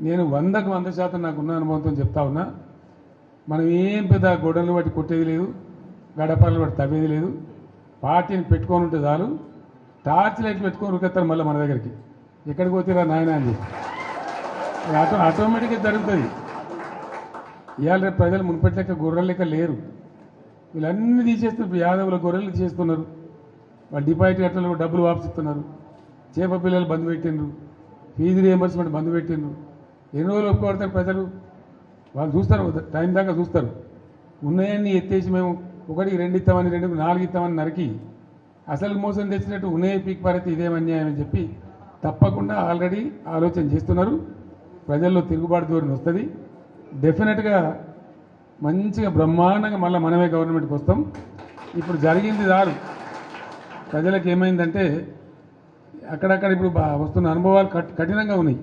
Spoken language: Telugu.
నేను 100కు 100% నాకున్న అనుభవంతో చెప్తా ఉన్నా. మనం ఏం పెద్ద గొడవలు బట్టి కొట్టేది లేదు, గడపలు బట్టి తవ్వేది లేదు. పార్టీని పెట్టుకొని ఉంటే చాలు, టార్చ్ లైట్లు పెట్టుకొని ఉరికెత్తారు మళ్ళీ మన దగ్గరికి. ఎక్కడికి పోతేరా నాయన అని చెప్పి ఆటోమేటిక్గా జరుగుతుంది. ఇవాళ రేపు ప్రజలు మున్పటి లెక్క గొర్రెల లెక్క లేరు. వీళ్ళన్నీ తీసేస్తున్నారు. యాదవుల గొర్రెలు తీసేస్తున్నారు. వాళ్ళు డిపాజిట్ కట్టలు డబ్బులు వాపసిస్తున్నారు. చేప పిల్లలు బంద్ పెట్టిండ్రు, ఫీజు రియంబర్స్మెంట్ బంద్ పెట్టిండ్రు. ఎన్ని రోజులు ఒప్పుకోబడతారు ప్రజలు? వాళ్ళు చూస్తారు, టైం దాకా చూస్తారు. ఉన్నాయన్నీ ఎత్తేసి మేము 1కి 2 ఇస్తామని, 2కి 4 ఇస్తామని నరికి అసలు మోసం తెచ్చినట్టు ఉన్నాయి పీక్ పారైతే ఇదేం అన్యాయం అని చెప్పి తప్పకుండా ఆల్రెడీ ఆలోచన చేస్తున్నారు. ప్రజల్లో తిరుగుబాటు ధోరణి వస్తుంది. డెఫినెట్గా మంచిగా బ్రహ్మాండంగా మళ్ళీ మనమే గవర్నమెంట్కి వస్తాం. ఇప్పుడు జరిగింది చాలు. ప్రజలకు ఏమైందంటే అక్కడక్కడ ఇప్పుడు వస్తున్న అనుభవాలు కఠినంగా ఉన్నాయి.